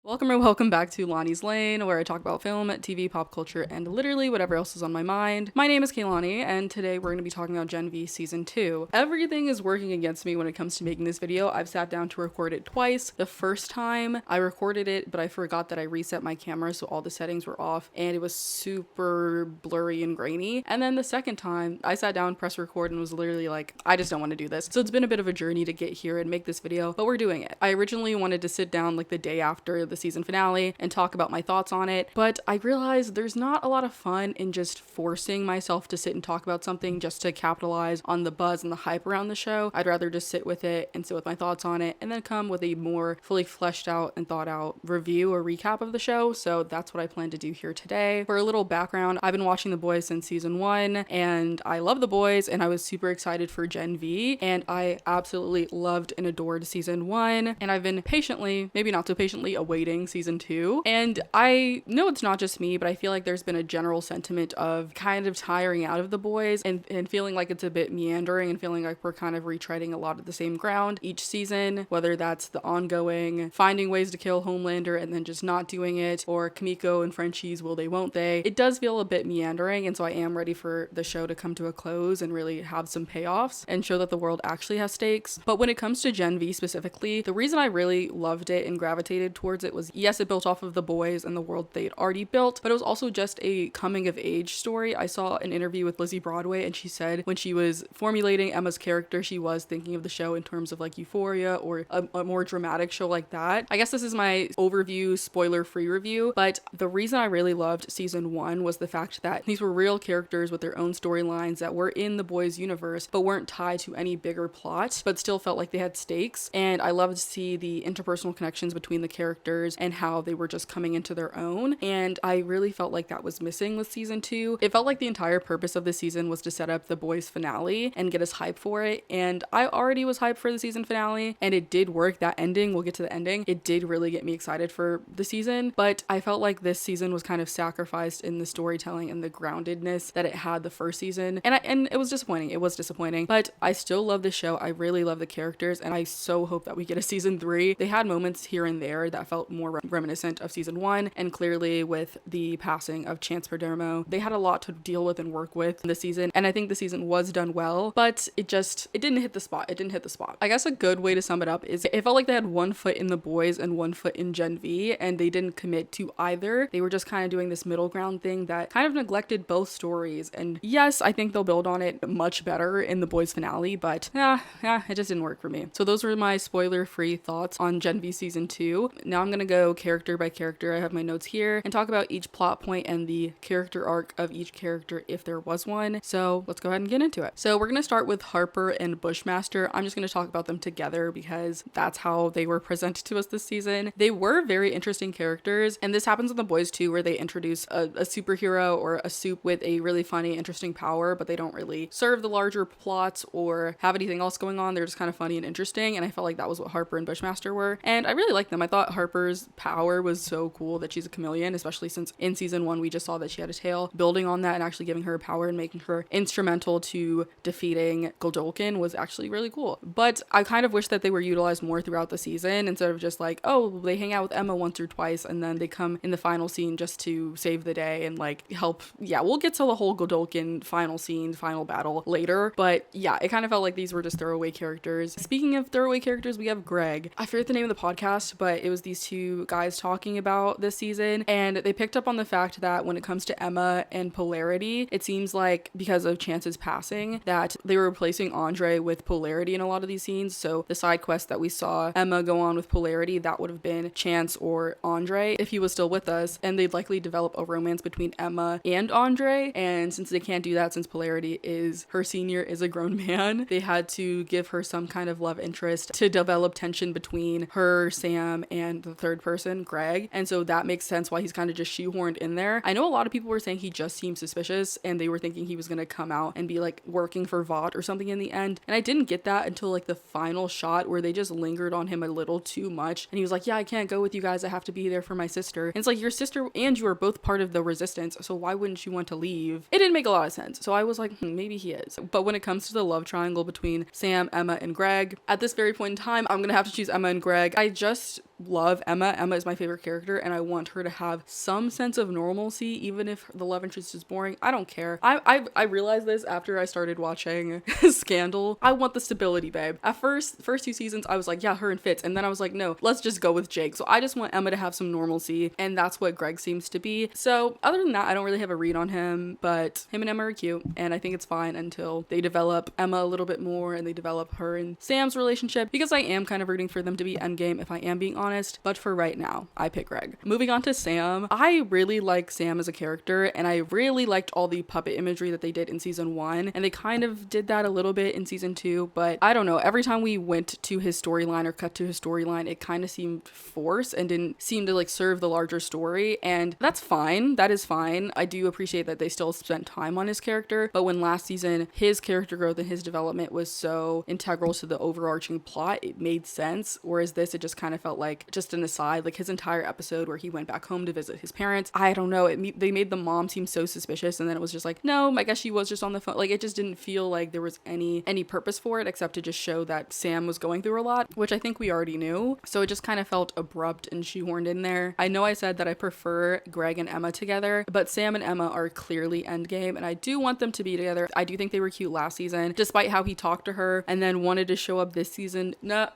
Welcome or welcome back to Lani's Lane, where I talk about film, TV, pop culture, and literally whatever else is on my mind. My name is Lani, and today we're going to be talking about Gen V Season 2. Everything is working against me when it comes to making this video. I've sat down to record it twice. The first time I recorded it, but I forgot that I reset my camera, so all the settings were off, and it was super blurry and grainy. And then the second time, I sat down, pressed record, and was literally like, I just don't want to do this. So it's been a bit of a journey to get here and make this video, but we're doing it. I originally wanted to sit down like the day after the season finale and talk about my thoughts on it, but I realized there's not a lot of fun in just forcing myself to sit and talk about something just to capitalize on the buzz and the hype around the show. I'd rather just sit with it and sit with my thoughts on it and then come with a more fully fleshed out and thought out review or recap of the show. So that's what I plan to do here today. For a little background, I've been watching The Boys since season 1 and I love The Boys and I was super excited for Gen V and I absolutely loved and adored season 1 and I've been patiently, maybe not so patiently, awaiting season 2. And I know it's not just me, but I feel like there's been a general sentiment of kind of tiring out of The Boys and feeling like it's a bit meandering and feeling like we're kind of retreading a lot of the same ground each season, whether that's the ongoing finding ways to kill Homelander and then just not doing it, or Kimiko and Frenchie's will they won't they. It does feel a bit meandering, and so I am ready for the show to come to a close and really have some payoffs and show that the world actually has stakes. But when it comes to Gen V specifically, the reason I really loved it and gravitated towards it was, yes, it built off of The Boys and the world they'd already built, but it was also just a coming of age story. I saw an interview with Lizzie Broadway and she said when she was formulating Emma's character, she was thinking of the show in terms of like Euphoria or a more dramatic show like that. I guess this is my overview, spoiler-free review, but the reason I really loved season 1 was the fact that these were real characters with their own storylines that were in the Boys universe, but weren't tied to any bigger plot, but still felt like they had stakes. And I loved to see the interpersonal connections between the characters and how they were just coming into their own. And I really felt like that was missing with season 2. It felt like the entire purpose of the season was to set up the Boys finale and get us hyped for it. And I already was hyped for the season finale and it did work. That ending, we'll get to the ending, it did really get me excited for the season, but I felt like this season was kind of sacrificed in the storytelling and the groundedness that it had the first season. And it was disappointing, but I still love the show. I really love the characters and I so hope that we get a season 3. They had moments here and there that felt more reminiscent of season 1, and clearly with the passing of Chance Perdermo, they had a lot to deal with and work with this season, and I think the season was done well, but it didn't hit the spot. I guess a good way to sum it up is it felt like they had one foot in The Boys and one foot in Gen V, and they didn't commit to either. They were just kind of doing this middle ground thing that kind of neglected both stories, and yes, I think they'll build on it much better in The Boys finale, but it just didn't work for me. So those were my spoiler-free thoughts on Gen V season 2. Now I'm gonna go character by character. I have my notes here and talk about each plot point and the character arc of each character if there was one. So let's go ahead and get into it. So we're gonna start with Harper and Bushmaster. I'm just gonna talk about them together because that's how they were presented to us this season. They were very interesting characters, and this happens in The Boys too, where they introduce a superhero or a soup with a really funny, interesting power, but they don't really serve the larger plot or have anything else going on. They're just kind of funny and interesting, and I felt like that was what Harper and Bushmaster were, and I really liked them. I thought Harper's power was so cool that she's a chameleon, especially since in season 1 we just saw that she had a tail. Building on that and actually giving her power and making her instrumental to defeating Godolkin was actually really cool. But I kind of wish that they were utilized more throughout the season instead of just like, oh, they hang out with Emma once or twice and then they come in the final scene just to save the day and like help. Yeah, we'll get to the whole Godolkin final scene, final battle later, but yeah, it kind of felt like these were just throwaway characters. Speaking of throwaway characters, we have Greg. I forget the name of the podcast, but it was these two guys talking about this season, and they picked up on the fact that when it comes to Emma and polarity, it seems like because of Chance's passing that they were replacing Andre with polarity in a lot of these scenes. So the side quest that we saw Emma go on with polarity, that would have been Chance or Andre if he was still with us, and they'd likely develop a romance between Emma and Andre. And since they can't do that, since polarity is her senior is a grown man, they had to give her some kind of love interest to develop tension between her, Sam, and the third person, Greg. And so that makes sense why he's kind of just shoehorned in there. I know a lot of people were saying he just seemed suspicious and they were thinking he was going to come out and be like working for Vought or something in the end. And I didn't get that until like the final shot where they just lingered on him a little too much. And he was like, yeah, I can't go with you guys. I have to be there for my sister. And it's like, your sister and you are both part of the resistance, so why wouldn't you want to leave? It didn't make a lot of sense. So I was like, maybe he is. But when it comes to the love triangle between Sam, Emma, and Greg, at this very point in time, I'm going to have to choose Emma and Greg. I just love Emma. Emma is my favorite character, and I want her to have some sense of normalcy, even if the love interest is boring. I don't care. I realized this after I started watching Scandal. I want the stability, babe. At first 2 seasons, I was like, yeah, her and Fitz, and then I was like, no, let's just go with Jake. So I just want Emma to have some normalcy, and that's what Greg seems to be. So other than that, I don't really have a read on him, but him and Emma are cute, and I think it's fine until they develop Emma a little bit more and they develop her and Sam's relationship, because I am kind of rooting for them to be endgame if I am being honest. But for right now, I pick Greg. Moving on to Sam. I really like Sam as a character, and I really liked all the puppet imagery that they did in season 1, and they kind of did that a little bit in season 2, but I don't know, every time we went to his storyline or cut to his storyline, it kind of seemed forced and didn't seem to like serve the larger story, and that's fine. That is fine. I do appreciate that they still spent time on his character, but when last season his character growth and his development was so integral to the overarching plot, it made sense, whereas this, it just kind of felt like just an aside. Like his entire episode where he went back home to visit his parents, I don't know, they made the mom seem so suspicious, and then it was just like, no, I guess she was just on the phone. Like it just didn't feel like there was any purpose for it except to just show that Sam was going through a lot, which I think we already knew. So it just kind of felt abrupt and shoehorned in there. I know I said that I prefer Greg and Emma together, but Sam and Emma are clearly endgame, and I do want them to be together. I do think they were cute last season, despite how he talked to her and then wanted to show up this season. No.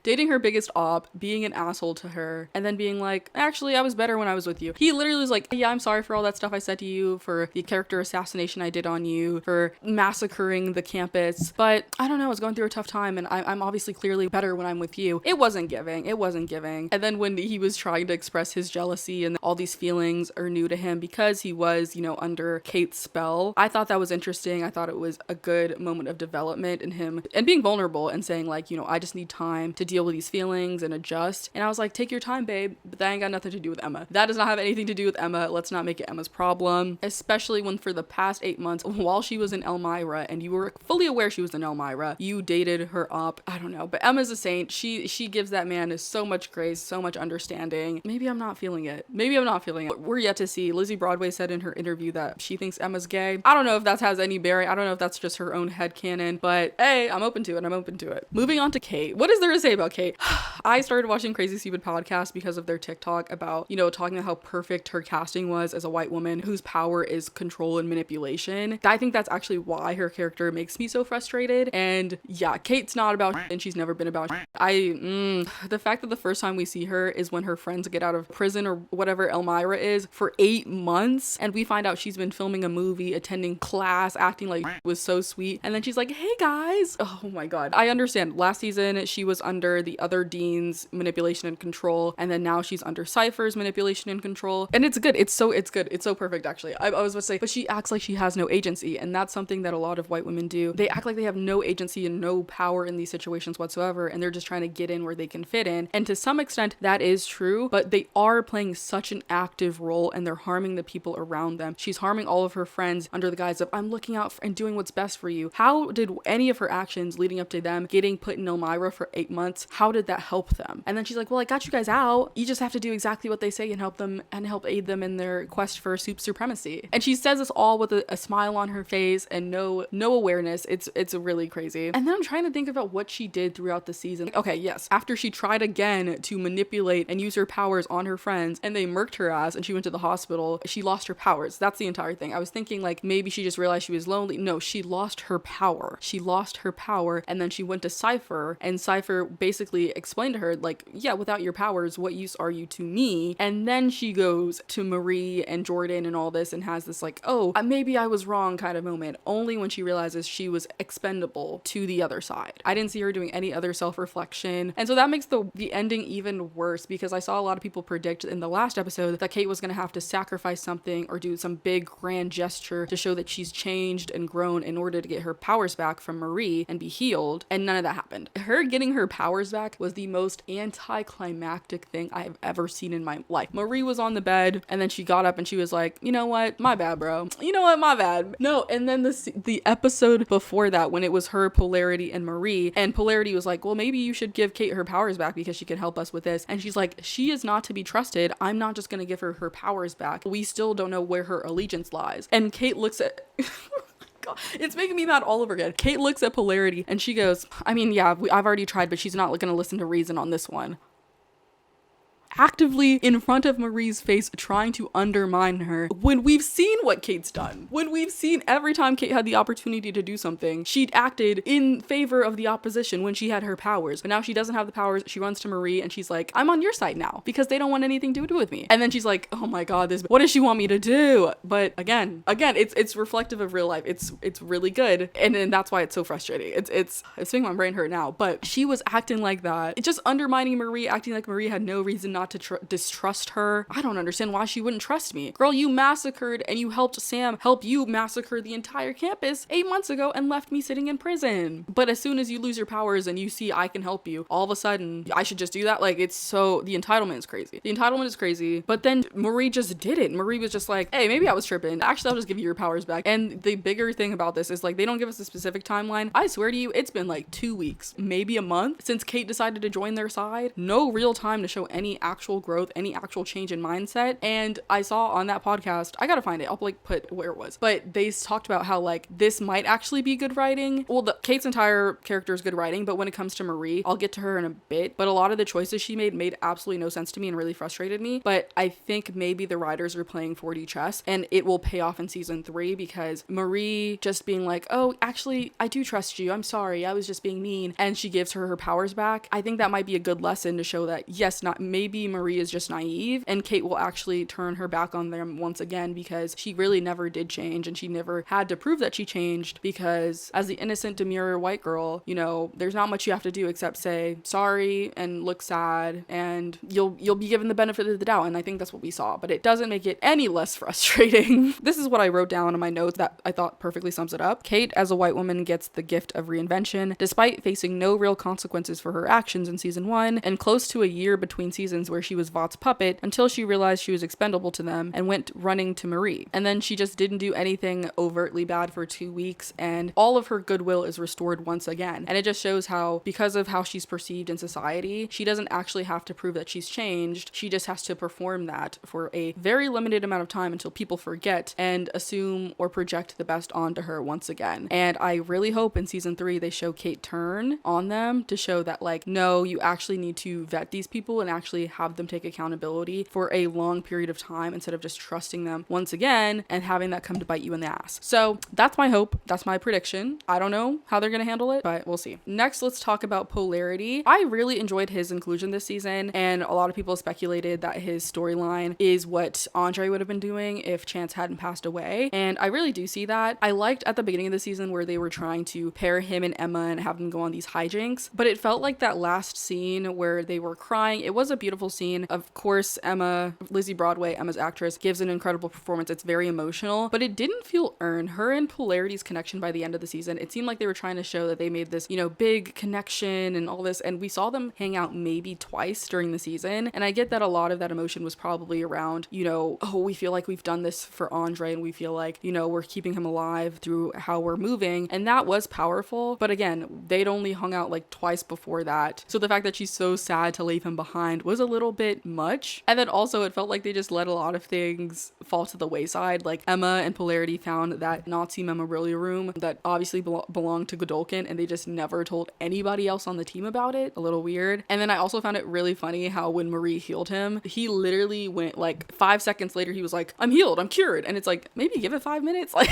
Dating her biggest op, being an asshole to her, and then being like, actually, I was better when I was with you. He literally was like, yeah, I'm sorry for all that stuff I said to you, for the character assassination I did on you, for massacring the campus. But I don't know, I was going through a tough time, and I'm obviously clearly better when I'm with you. It wasn't giving. And then when he was trying to express his jealousy and all these feelings are new to him because he was, under Cate's spell, I thought that was interesting. I thought it was a good moment of development in him and being vulnerable and saying like, I just need time to deal with these feelings and adjust. And I was like, take your time, babe, but that ain't got nothing to do with Emma. That does not have anything to do with Emma. Let's not make it Emma's problem, especially when for the past 8 months while she was in Elmira and you were fully aware she was in Elmira, you dated her up. I don't know, but Emma's a saint. She gives that man so much grace, so much understanding. Maybe I'm not feeling it. We're yet to see. Lizzie Broadway said in her interview that she thinks Emma's gay. I don't know if that has any bearing. I don't know if that's just her own headcanon, but hey, I'm open to it. Moving on to Cate. What is there to say about Cate? I started watching Crazy Stupid podcast because of their TikTok about, talking about how perfect her casting was as a white woman whose power is control and manipulation. I think that's actually why her character makes me so frustrated. And yeah, Kate's not about and she's never been about the fact that the first time we see her is when her friends get out of prison or whatever Elmira is for 8 months, and we find out she's been filming a movie, attending class, acting like was so sweet, and then she's like, hey guys. Oh my god. I understand last season she was under the other dean's manipulation and control, and then now she's under Cipher's manipulation and control, and it's good. It's so perfect actually. I was about to say, but she acts like she has no agency, and that's something that a lot of white women do. They act like they have no agency and no power in these situations whatsoever, and they're just trying to get in where they can fit in. And to some extent that is true, but they are playing such an active role and they're harming the people around them. She's harming all of her friends under the guise of I'm looking out and doing what's best for you. How did any of her actions leading up to them getting put in Elmira for 8 months, how did that help them? And then she's like, well, I got you guys out. You just have to do exactly what they say and help them and help aid them in their quest for supremacy. And she says this all with a smile on her face and no awareness. It's really crazy. And then I'm trying to think about what she did throughout the season. Okay, yes. After she tried again to manipulate and use her powers on her friends and they murked her ass and she went to the hospital, she lost her powers. That's the entire thing. I was thinking like maybe she just realized she was lonely. No, she lost her power. And then she went to Cipher, and Cipher basically explained to her like, yeah, without your powers, what use are you to me? And then she goes to Marie and Jordan and all this and has this like, oh, maybe I was wrong kind of moment, only when she realizes she was expendable to the other side. I didn't see her doing any other self-reflection, and so that makes the ending even worse, because I saw a lot of people predict in the last episode that Cate was going to have to sacrifice something or do some big grand gesture to show that she's changed and grown in order to get her powers back from Marie and be healed, and none of that happened. Her getting her powers back was the most anticlimactic thing I have ever seen in my life. Marie was on the bed and then she got up and she was like, you know what, my bad, bro. You know what, my bad. No, and then the episode before that, when it was her, Polarity, and Marie, and Polarity was like, well, maybe you should give Cate her powers back because she can help us with this, and she's like, she is not to be trusted. I'm not just gonna give her her powers back. We still don't know where her allegiance lies. And Cate looks at God, it's making me mad all over again. Cate looks at Polarity and she goes, I mean, yeah, I've already tried, but she's not gonna listen to reason on this one. actively in front of Marie's face trying to undermine her when we've seen what Kate's done. When we've seen every time Kate had the opportunity to do something, she'd acted in favor of the opposition when she had her powers. But now she doesn't have the powers. She runs to Marie and she's like, I'm on your side now because they don't want anything to do with me. And then she's like, oh my God, what does she want me to do? But again, it's reflective of real life. It's really good. And then that's why it's so frustrating. It's making my brain hurt now, but she was acting like that. It's just undermining Marie, acting like Marie had no reason not to distrust her. I don't understand why she wouldn't trust me. Girl, you massacred and you helped Sam help you massacre the entire campus 8 months ago and left me sitting in prison. But as soon as you lose your powers and you see I can help you, all of a sudden I should just do that. Like, it's so, the entitlement is crazy. The entitlement is crazy. But then Marie just did it. Marie was just like, hey, maybe I was tripping. Actually, I'll just give you your powers back. And the bigger thing about this is like, they don't give us a specific timeline. I swear to you, it's been like 2 weeks, maybe a month since Kate decided to join their side. No real time to show any actual growth, any actual change in mindset. And I saw on that podcast, I gotta find it. I'll like put where it was, but they talked about how like this might actually be good writing. Well, Kate's entire character is good writing, but when it comes to Marie, I'll get to her in a bit. But a lot of the choices she made absolutely no sense to me and really frustrated me. But I think maybe the writers are playing 4D chess and it will pay off in season 3 because Marie just being like, oh, actually, I do trust you. I'm sorry. I was just being mean. And she gives her powers back. I think that might be a good lesson to show that, yes, maybe Marie is just naive and Kate will actually turn her back on them once again because she really never did change and she never had to prove that she changed because as the innocent, demure white girl, you know, there's not much you have to do except say sorry and look sad and you'll be given the benefit of the doubt. And I think that's what we saw, but it doesn't make it any less frustrating. This is what I wrote down in my notes that I thought perfectly sums it up. Kate, as a white woman, gets the gift of reinvention despite facing no real consequences for her actions in season 1 and close to a year between seasons where she was Vought's puppet until she realized she was expendable to them and went running to Marie. And then she just didn't do anything overtly bad for 2 weeks and all of her goodwill is restored once again. And it just shows how, because of how she's perceived in society, she doesn't actually have to prove that she's changed. She just has to perform that for a very limited amount of time until people forget and assume or project the best onto her once again. And I really hope in season 3 they show Kate turn on them to show that like, no, you actually need to vet these people and actually have them take accountability for a long period of time instead of just trusting them once again and having that come to bite you in the ass. So that's my hope. That's my prediction. I don't know how they're going to handle it, but we'll see. Next, let's talk about Polarity. I really enjoyed his inclusion this season, and a lot of people speculated that his storyline is what Andre would have been doing if Chance hadn't passed away, and I really do see that. I liked at the beginning of the season where they were trying to pair him and Emma and have them go on these hijinks, but it felt like that last scene where they were crying. It was a beautiful scene. Of course, Lizzie Broadway, Emma's actress, gives an incredible performance. It's very emotional, but it didn't feel earned. Her and Polarity's connection by the end of the season, it seemed like they were trying to show that they made this, you know, big connection and all this, and we saw them hang out maybe twice during the season, and I get that a lot of that emotion was probably around, you know, oh, we feel like we've done this for Andre and we feel like, you know, we're keeping him alive through how we're moving, and that was powerful, but again, they'd only hung out like twice before that, so the fact that she's so sad to leave him behind was a little bit much. And then also it felt like they just let a lot of things fall to the wayside. Like Emma and Polarity found that Nazi memorabilia room that obviously belonged to Godolkin, and they just never told anybody else on the team about it. A little weird. And then I also found it really funny how when Marie healed him, he literally went like 5 seconds later, he was like, I'm healed, I'm cured. And it's like, maybe give it 5 minutes, like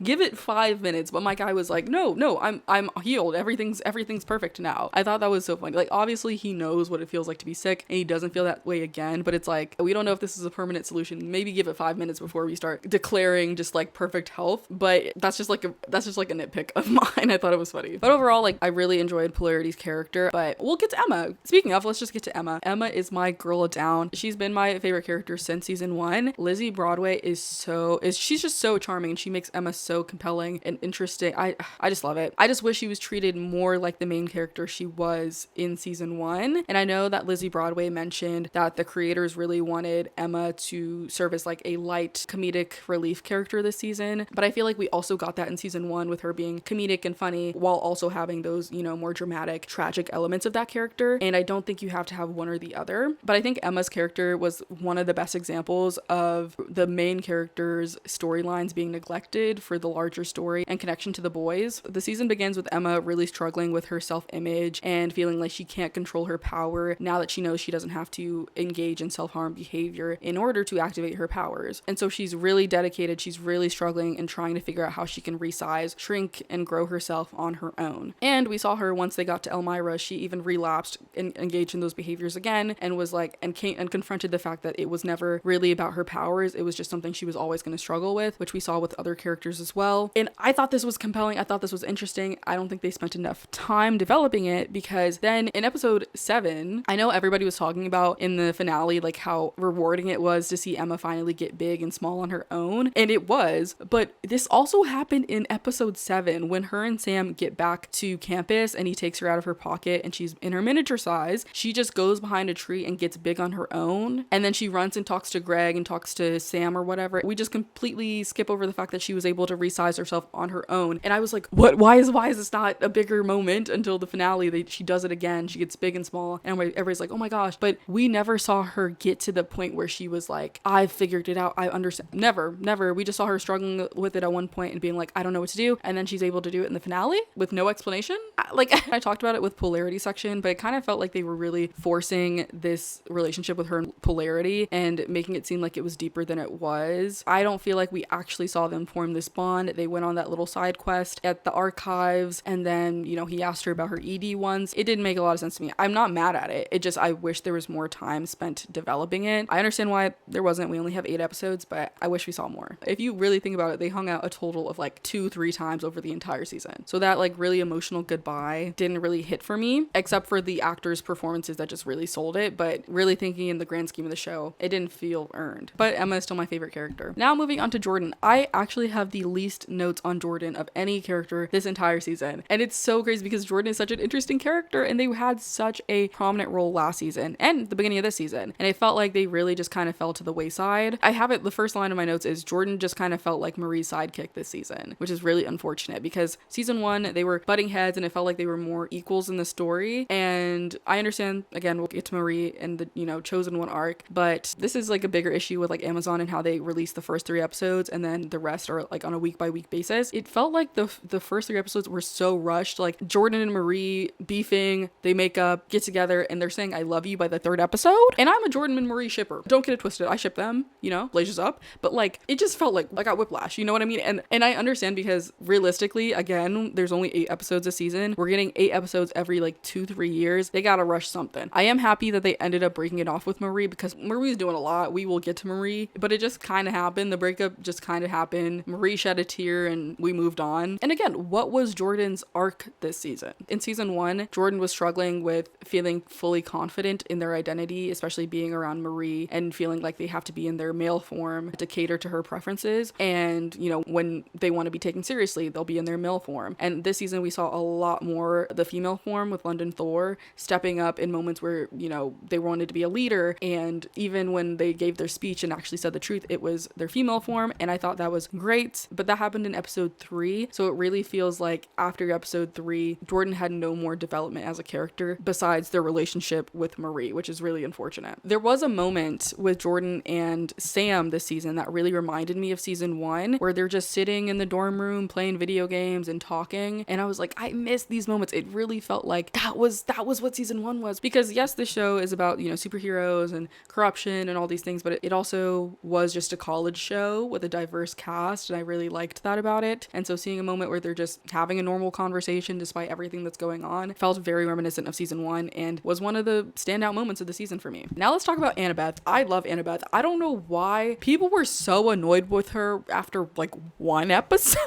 give it 5 minutes. But my guy was like, no, I'm healed. Everything's perfect now. I thought that was so funny. Like obviously he knows what it feels like to be sick and he doesn't feel that way again, but it's like, we don't know if this is a permanent solution. Maybe give it 5 minutes before we start declaring just like perfect health. But that's just like a nitpick of mine. I thought it was funny. But overall, like I really enjoyed Polarity's character, but we'll get to Emma. Speaking of, let's just get to Emma. Emma is my girl down. She's been my favorite character since season 1. Lizzie Broadway she's just so charming and she makes Emma so compelling and interesting. I just love it. I just wish she was treated more like the main character she was in season 1. And I know that Lizzie Broadway mentioned that the creators really wanted Emma to serve as like a light comedic relief character this season, but I feel like we also got that in season 1 with her being comedic and funny while also having those, you know, more dramatic, tragic elements of that character. And I don't think you have to have one or the other, but I think Emma's character was one of the best examples of the main character's storylines being neglected needed for the larger story and connection to the boys. The season begins with Emma really struggling with her self-image and feeling like she can't control her power now that she knows she doesn't have to engage in self-harm behavior in order to activate her powers. And so she's really dedicated, she's really struggling and trying to figure out how she can resize, shrink, and grow herself on her own. And we saw her once they got to Elmira, she even relapsed and engaged in those behaviors again and was like, and confronted the fact that it was never really about her powers, it was just something she was always going to struggle with, which we saw with other characters as well. And I thought this was compelling, I thought this was interesting. I don't think they spent enough time developing it, because then in episode 7, I know everybody was talking about in the finale like how rewarding it was to see Emma finally get big and small on her own, and it was, but this also happened in episode 7 when her and Sam get back to campus and he takes her out of her pocket and she's in her miniature size. She just goes behind a tree and gets big on her own, and then she runs and talks to Greg and talks to Sam or whatever. We just completely skip over the fact that she was able to resize herself on her own, and I was like, what, why is this not a bigger moment? Until the finale, she does it again, she gets big and small, and everybody's like, oh my gosh. But we never saw her get to the point where she was like, I've figured it out, I understand. Never. We just saw her struggling with it at one point and being like, I don't know what to do, and then she's able to do it in the finale with no explanation. I talked about it with polarity section, but it kind of felt like they were really forcing this relationship with her and polarity and making it seem like it was deeper than it was. I don't feel like we actually saw them form this bond. They went on that little side quest at the archives, and then, you know, he asked her about her ED ones. It didn't make a lot of sense to me. I'm not mad at it. It just, I wish there was more time spent developing it. I understand why there wasn't. We only have 8 episodes, but I wish we saw more. If you really think about it, they hung out a total of like 2-3 times over the entire season. So that like really emotional goodbye didn't really hit for me, except for the actors' performances that just really sold it. But really thinking in the grand scheme of the show, it didn't feel earned. But Emma is still my favorite character. Now moving on to Jordan. I actually have the least notes on Jordan of any character this entire season. And it's so crazy because Jordan is such an interesting character and they had such a prominent role last season and the beginning of this season. And it felt like they really just kind of fell to the wayside. I have it, the first line of my notes is Jordan just kind of felt like Marie's sidekick this season, which is really unfortunate because season 1, they were butting heads and it felt like they were more equals in the story. And I understand, again, we'll get to Marie and the, you know, chosen one arc, but this is like a bigger issue with like Amazon and how they release the first 3 episodes and then the rest are like on a week by week basis. It felt like the first 3 episodes were so rushed, like Jordan and Marie beefing, they make up, get together, and they're saying I love you by the 3rd episode. And I'm a Jordan and Marie shipper. Don't get it twisted. I ship them, you know, Blazers up. But like, it just felt like I got whiplash, you know what I mean? And I understand because realistically, again, there's only 8 episodes a season. We're getting 8 episodes every like 2-3 years. They gotta rush something. I am happy that they ended up breaking it off with Marie because Marie's doing a lot. We will get to Marie, but it just kind of happened. The breakup just kind of happened. Marie shed a tear and we moved on. And again, what was Jordan's arc this season? In season 1, Jordan was struggling with feeling fully confident in their identity, especially being around Marie and feeling like they have to be in their male form to cater to her preferences. And, you know, when they want to be taken seriously, they'll be in their male form. And this season, we saw a lot more the female form with London Thor stepping up in moments where, you know, they wanted to be a leader. And even when they gave their speech and actually said the truth, it was their female form. And I thought that was great. But that happened in episode 3. So it really feels like after episode 3, Jordan had no more development as a character besides their relationship with Marie, which is really unfortunate. There was a moment with Jordan and Sam this season that really reminded me of season 1, where they're just sitting in the dorm room playing video games and talking. And I was like, I miss these moments. It really felt like that was what season 1 was. Because yes, this show is about, you know, superheroes and corruption and all these things, but it also was just a college show with a diverse cast. And I really liked that about it. And so seeing a moment where they're just having a normal conversation despite everything that's going on felt very reminiscent of season 1 and was one of the standout moments of the season for me. Now let's talk about Annabeth. I love Annabeth. I don't know why people were so annoyed with her after like 1 episode.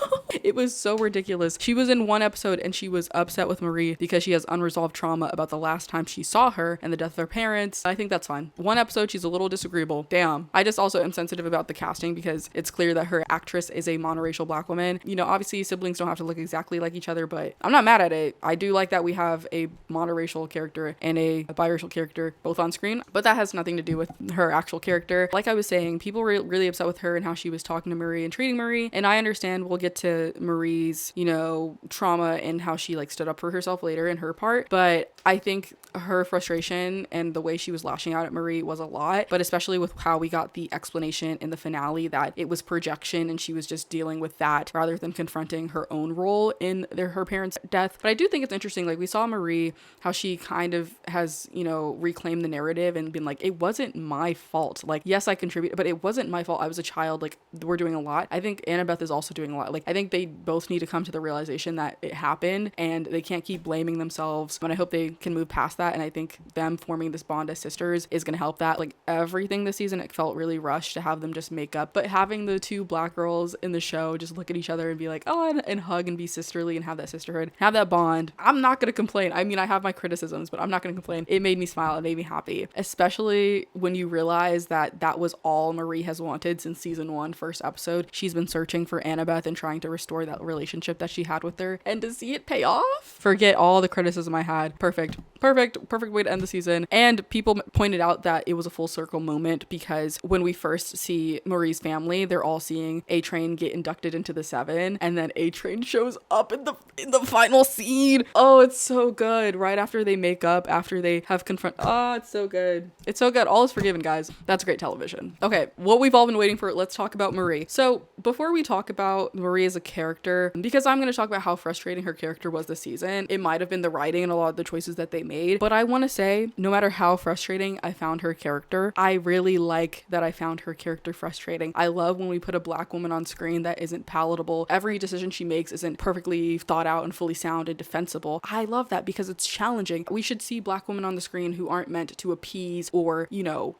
It was so ridiculous. She was in 1 episode and she was upset with Marie because she has unresolved trauma about the last time she saw her and the death of her parents. I think that's fine. 1 episode, she's a little disagreeable. Damn. I just also am sensitive about the casting because it's clear that her actress is a monoracial Black woman. You know, obviously siblings don't have to look exactly like each other, but I'm not mad at it. I do like that we have a monoracial character and a biracial character both on screen, but that has nothing to do with her actual character. Like I was saying, people were really upset with her and how she was talking to Marie and treating Marie, and I understand we'll get to Marie's, you know, trauma and how she like stood up for herself later in her part, but I think her frustration and the way she was lashing out at Marie was a lot, but especially with how we got the explanation in the finale that it was projection and she was just dealing with that rather than confronting her own role in her parents' death. But I do think it's interesting, like we saw Marie, how she kind of has, reclaimed the narrative and been like, it wasn't my fault. Like, yes, I contributed, but it wasn't my fault. I was a child. Like, we're doing a lot. I think Annabeth is also doing a lot. Like, I think they both need to come to the realization that it happened and they can't keep blaming themselves. And I hope they can move past that. And I think them forming this bond as sisters is going to help that. Like, everything this season, it felt really rushed to have them just make up. But having the two black girls in the show just look at each other and be like, oh, and hug and be sisterly and have that sisterhood, have that bond, I'm not going to complain. I mean, I have my criticisms, but I'm not going to complain. It made me smile. It made me happy, especially when you realize that that was all Marie has wanted since season 1, first episode. She's been searching for Annabeth and trying to restore that relationship that she had with her, and to see it pay off, forget all the criticism I had. Perfect way to end the season. And people pointed out that it was a full circle moment, because when we first see Marie's family, they're all seeing A-Train get inducted into the 7, and then A-Train shows up in the final scene. Oh, it's so good. Right after they make up, after they have it's so good. It's so good. All is forgiven, guys. That's great television. Okay, what we've all been waiting for, let's talk about Marie. So before we talk about Marie as a character, because I'm going to talk about how frustrating her character was this season, it might have been the writing and a lot of the choices that they made, but I want to say, no matter how frustrating I found her character, I really like that I found her character frustrating. I love when we put a black woman on screen that isn't palatable. Every decision she makes isn't perfectly thought out and fully sound and defensible. I love that because it's challenging. We should see black women on the screen who aren't meant to appease or,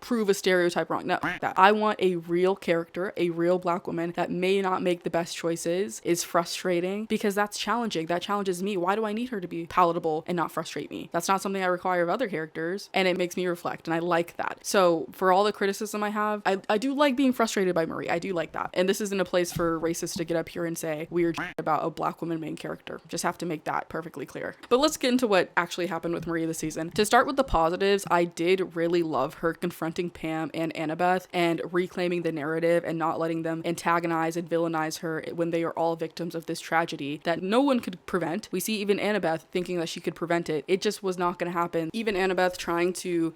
prove a stereotype wrong. No, that I want a real character, a real black woman that may not make the best choices, is frustrating, because that's challenging. That challenges me. Why do I need her to be palatable and not frustrate me? That's not something I require of other characters, and it makes me reflect, and I like that. So for all the criticism I have, I do like being frustrated by Marie. I do like that. And this isn't a place for racists to get up here and say weird about a black woman main character. Just have to make that perfectly clear. But let's get into what actually happened with Marie this season. To start with the positives, I did really love her confronting Pam and Annabeth and reclaiming the narrative and not letting them antagonize and villainize her when they are all victims of this tragedy that no one could prevent. We see even Annabeth thinking that she could prevent it. It just was not going to happen. Even Annabeth trying to,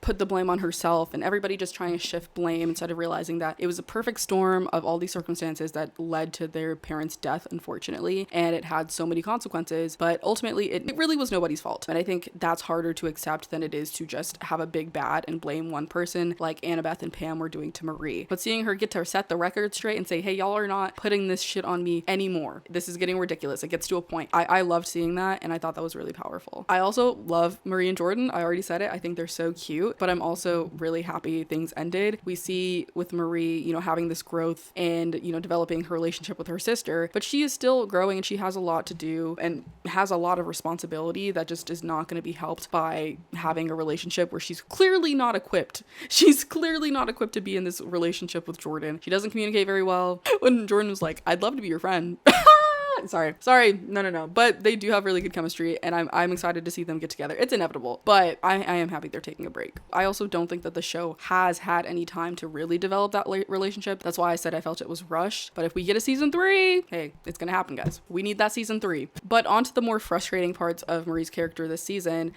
put the blame on herself, and everybody just trying to shift blame instead of realizing that it was a perfect storm of all these circumstances that led to their parents' death, unfortunately, and it had so many consequences, but ultimately it really was nobody's fault. And I think that's harder to accept than it is to just have a big bad and blame one person like Annabeth and Pam were doing to Marie. But seeing her get to set the record straight and say, hey, y'all are not putting this shit on me anymore. This is getting ridiculous. It gets to a point. I loved seeing that, and I thought that was really powerful. I also love Marie and Jordan. I already said it. I think they're so cute, but I'm also really happy things ended. We see with Marie, having this growth and, developing her relationship with her sister, but she is still growing and she has a lot to do and has a lot of responsibility that just is not going to be helped by having a relationship where she's clearly not equipped. She's clearly not equipped to be in this relationship with Jordan. She doesn't communicate very well. When Jordan was like, I'd love to be your friend. Sorry. No. But they do have really good chemistry, and I'm excited to see them get together. It's inevitable, but I am happy they're taking a break. I also don't think that the show has had any time to really develop that relationship. That's why I said I felt it was rushed. But if we get a season 3, hey, it's gonna happen, guys. We need that season 3. But on to the more frustrating parts of Marie's character this season.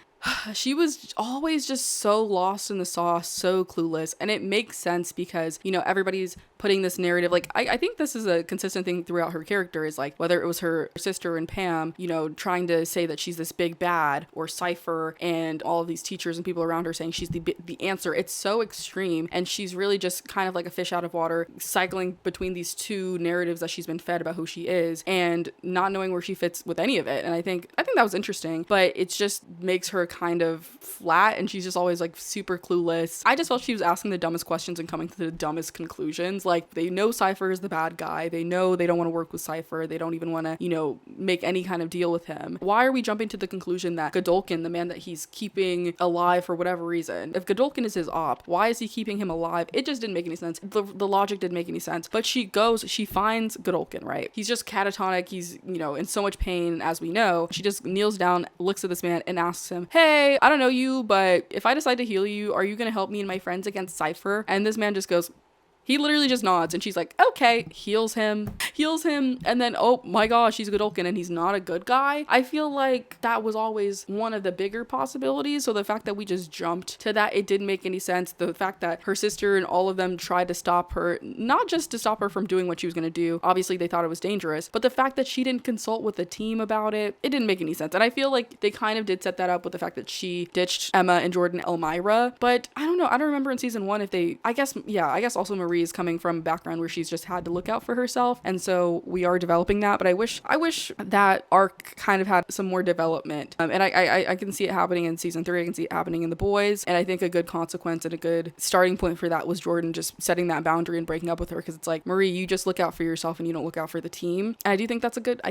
She was always just so lost in the sauce, so clueless, and it makes sense because, everybody's putting this narrative, like, I think this is a consistent thing throughout her character, is like, whether it was her sister and Pam, trying to say that she's this big bad, or Cipher and all of these teachers and people around her saying she's the answer. It's so extreme, and she's really just kind of like a fish out of water, cycling between these two narratives that she's been fed about who she is, and not knowing where she fits with any of it. And I think that was interesting, but it just makes her kind of flat, and she's just always like super clueless. I just felt she was asking the dumbest questions and coming to the dumbest conclusions. Like, they know Cipher is the bad guy. They know they don't want to work with Cipher. They don't even want to, make any kind of deal with him. Why are we jumping to the conclusion that Godolkin, the man that he's keeping alive for whatever reason, if Godolkin is his op, why is he keeping him alive? It just didn't make any sense. The logic didn't make any sense. But she finds Godolkin, right? He's just catatonic. He's, in so much pain, as we know. She just kneels down, looks at this man, and asks him, hey, I don't know you, but if I decide to heal you, are you going to help me and my friends against Cipher? And this man just goes, He literally just nods and she's like, okay, heals him, and then, oh my gosh, he's godolkin and he's not a good guy. I feel like that was always one of the bigger possibilities. So the fact that we just jumped to that, it didn't make any sense. The fact that her sister and all of them tried to stop her, not just to stop her from doing what she was going to do, obviously they thought it was dangerous, but the fact that she didn't consult with the team about it, it didn't make any sense. And I feel like they kind of did set that up with the fact that she ditched Emma and Jordan Elmira, but I don't know, I don't remember in season 1 if they, I guess also Marie is coming from a background where she's just had to look out for herself, and so we are developing that, but I wish that arc kind of had some more development, and I can see it happening in season 3, I can see it happening in The Boys, and I think a good consequence and a good starting point for that was Jordan just setting that boundary and breaking up with her, because it's like, Marie, you just look out for yourself and you don't look out for the team. And I do think that's a good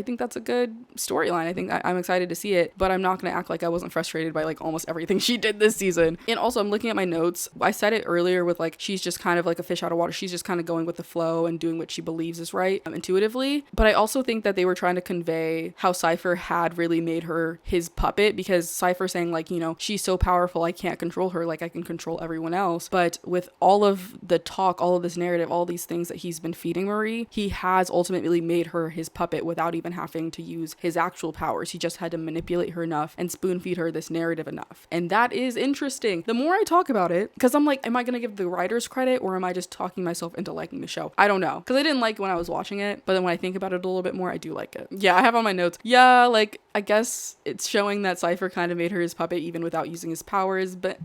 storyline. I think I'm excited to see it, but I'm not going to act like I wasn't frustrated by like almost everything she did this season. And also, I'm looking at my notes, I said it earlier with like, she's just kind of like a fish out of water, she's just kind of going with the flow and doing what she believes is right, intuitively. But I also think that they were trying to convey how Cipher had really made her his puppet, because Cipher saying like, she's so powerful, I can't control her, like I can control everyone else. But with all of the talk, all of this narrative, all these things that he's been feeding Marie, he has ultimately made her his puppet without even having to use his actual powers. He just had to manipulate her enough and spoon feed her this narrative enough. And that is interesting. The more I talk about it, because I'm like, am I going to give the writers credit, or am I just talking myself into liking the show? I don't know, because I didn't like it when I was watching it, but then when I think about it a little bit more, I do like it. Yeah, I have on my notes, yeah, like I guess it's showing that Cipher kind of made her his puppet even without using his powers, but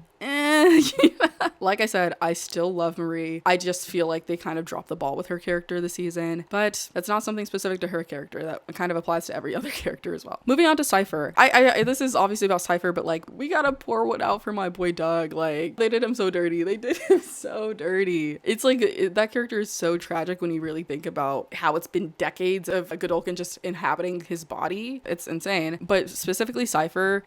like I said, I still love Marie. I just feel like they kind of dropped the ball with her character this season, but that's not something specific to her character. That kind of applies to every other character as well. Moving on to Cipher. I this is obviously about Cipher, but like, we gotta pour one out for my boy Doug. Like, they did him so dirty. It's like, that character is so tragic when you really think about how it's been decades of a godolkin just inhabiting his body. It's insane. But specifically Cipher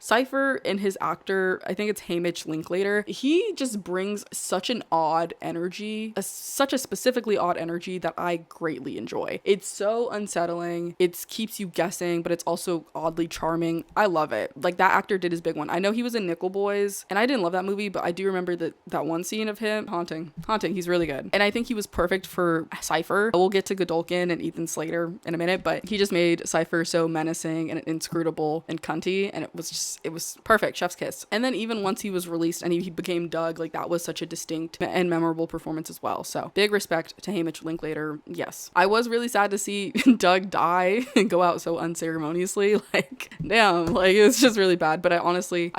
and his actor, I think it's Hamish Linklater, he just brings such an odd energy, such a specifically odd energy that I greatly enjoy. It's so unsettling, it keeps you guessing, but it's also oddly charming. I love it. Like, that actor did his big one. I know he was in Nickel Boys, and I didn't love that movie, but I do remember that one scene of him haunting. He's really good, and I think he was perfect for Cipher. We'll get to Godolkin and Ethan Slater in a minute, but he just made Cipher so menacing and inscrutable and cunty, and it was perfect. Chef's kiss. And then even once he was released and he became Doug, like, that was such a distinct and memorable performance as well. So big respect to Hamish Linklater. Yes, I was really sad to see Doug die and go out so unceremoniously. Like, damn, like, it's just really bad. But I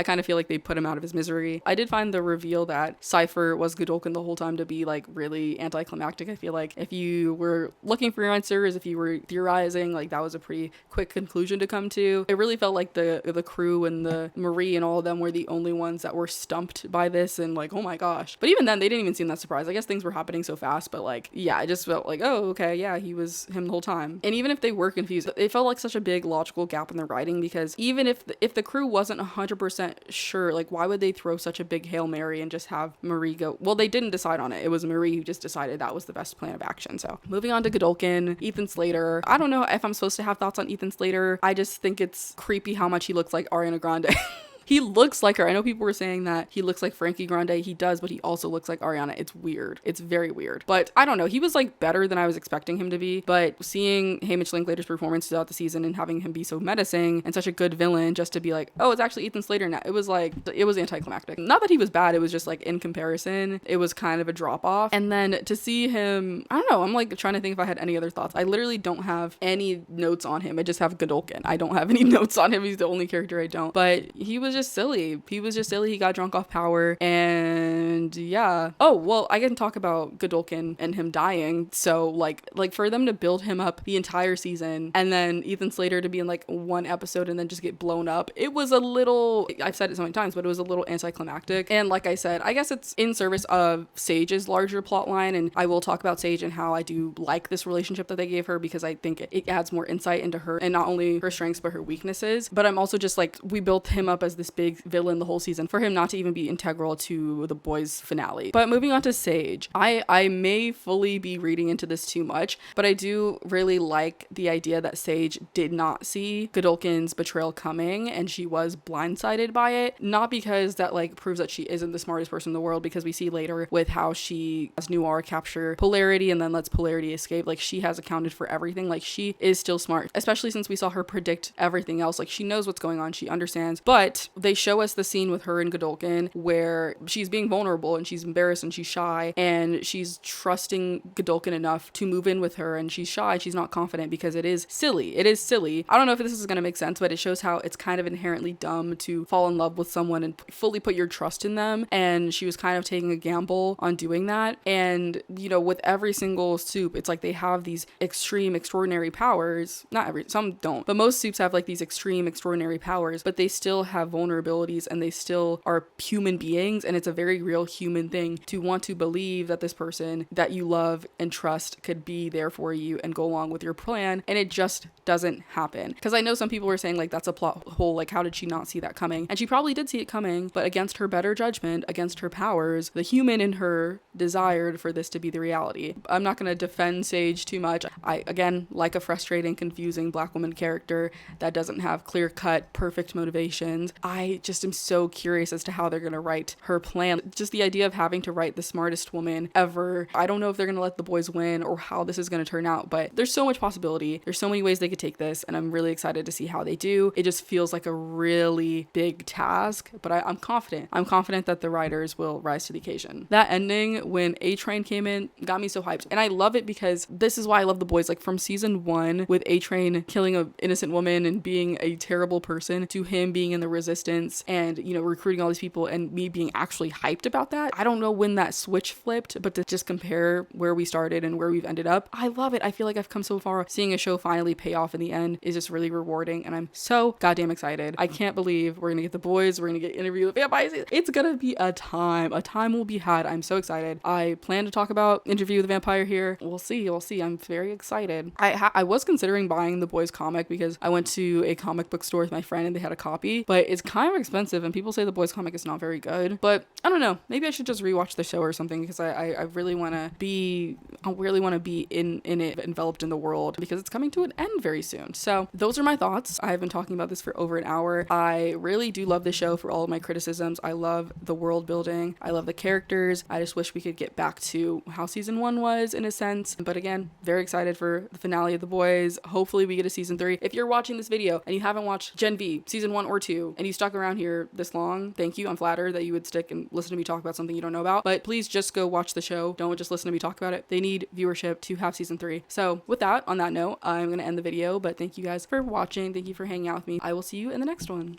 kind of feel like they put him out of his misery. I did find the reveal that Cipher was godolkin the whole time to be like really anticlimactic. I feel like if you were looking for your answers, if you were theorizing, like, that was a pretty quick conclusion to come to. It really felt like the crew and the Marie and all of them were the only ones that were stumped by this, and like, oh my gosh. But even then, they didn't even seem that surprised. I guess things were happening so fast, but like, yeah, I just felt like, oh, okay, yeah, he was him the whole time. And even if they were confused, it felt like such a big logical gap in the writing, because even if the crew wasn't 100% sure, like, why would they throw such a big Hail Mary and just have Marie go? Well, they didn't decide on it. It was Marie who just decided that was the best plan of action. So moving on to Godolkin, Ethan Slater. I don't know if I'm supposed to have thoughts on Ethan Slater. I just think it's creepy how much he looks like Ariana Grande. He looks like her. I know people were saying that he looks like Frankie Grande. He does, but he also looks like Ariana. It's weird. It's very weird. But I don't know. He was like better than I was expecting him to be. But seeing Hamish Linklater's performance throughout the season and having him be so menacing and such a good villain, just to be like, oh, it's actually Ethan Slater now. It was anticlimactic. Not that he was bad. It was just like, in comparison, it was kind of a drop off. And then to see him, I don't know. I'm like trying to think if I had any other thoughts. I literally don't have any notes on him. I just have Godolkin. I don't have any notes on him. He's the only character I don't. But he was just silly. He got drunk off power, and yeah. Oh, well, I can talk about Godolkin and him dying. So like for them to build him up the entire season, and then Ethan Slater to be in like one episode and then just get blown up, it was a little, I've said it so many times, but it was a little anticlimactic. And like I said, I guess it's in service of Sage's larger plot line, and I will talk about Sage and how I do like this relationship that they gave her, because I think it adds more insight into her, and not only her strengths but her weaknesses. But I'm also just like, we built him up as this this big villain the whole season for him not to even be integral to the boys' finale. But moving on to Sage, I may fully be reading into this too much, but I do really like the idea that Sage did not see Godolkin's betrayal coming and she was blindsided by it. Not because that like proves that she isn't the smartest person in the world, because we see later with how she has Noir capture polarity and then lets polarity escape, like she has accounted for everything. Like she is still smart, especially since we saw her predict everything else. Like she knows what's going on, she understands. But they show us the scene with her and Godolkin where she's being vulnerable and she's embarrassed and she's shy and she's trusting Godolkin enough to move in with her, and she's shy, she's not confident because it is silly. I don't know if this is going to make sense, but it shows how it's kind of inherently dumb to fall in love with someone and fully put your trust in them, and she was kind of taking a gamble on doing that. And you know, with every single soup, it's like they have these extreme extraordinary powers. Some don't, but most soups have like these extreme extraordinary powers, but they still have vulnerabilities and they still are human beings, and it's a very real human thing to want to believe that this person that you love and trust could be there for you and go along with your plan, and it just doesn't happen. Because I know some people were saying like that's a plot hole, like how did she not see that coming? And she probably did see it coming, but against her better judgment, against her powers, the human in her desired for this to be the reality. I'm not going to defend Sage too much. I again like a frustrating, confusing black woman character that doesn't have clear-cut perfect motivations. I just am so curious as to how they're going to write her plan. Just the idea of having to write the smartest woman ever. I don't know if they're going to let the boys win or how this is going to turn out, but there's so much possibility. There's so many ways they could take this, and I'm really excited to see how they do. It just feels like a really big task, but I'm confident. I'm confident that the writers will rise to the occasion. That ending when A-Train came in got me so hyped, and I love it because this is why I love the boys. Like from season 1 with A-Train killing an innocent woman and being a terrible person to him being in the resistance and, you know, recruiting all these people and me being actually hyped about that. I don't know when that switch flipped, but to just compare where we started and where we've ended up, I love it. I feel like I've come so far. Seeing a show finally pay off in the end is just really rewarding, and I'm so goddamn excited. I can't believe we're gonna get the boys, we're gonna get Interview with Vampires. It's gonna be a time will be had. I'm so excited. I plan to talk about Interview with the Vampire here. We'll see. I'm very excited. I was considering buying the boys comic because I went to a comic book store with my friend and they had a copy, but it's kind of expensive and people say the boys comic is not very good. But I don't know, maybe I should just rewatch the show or something, because I really want to be in it, enveloped in the world, because it's coming to an end very soon. So those are my thoughts. I've been talking about this for over an hour. I really do love the show for all of my criticisms. I love the world building. I love the characters. I just wish we could get back to how season 1 was in a sense. But again, very excited for the finale of the boys. Hopefully we get a season 3. If you're watching this video and you haven't watched Gen V season 1 or 2 and you stuck around here this long, thank you. I'm flattered that you would stick and listen to me talk about something you don't know about, but please just go watch the show. Don't just listen to me talk about it. They need viewership to have season 3. So with that, on that note, I'm going to end the video, but thank you guys for watching. Thank you for hanging out with me. I will see you in the next one.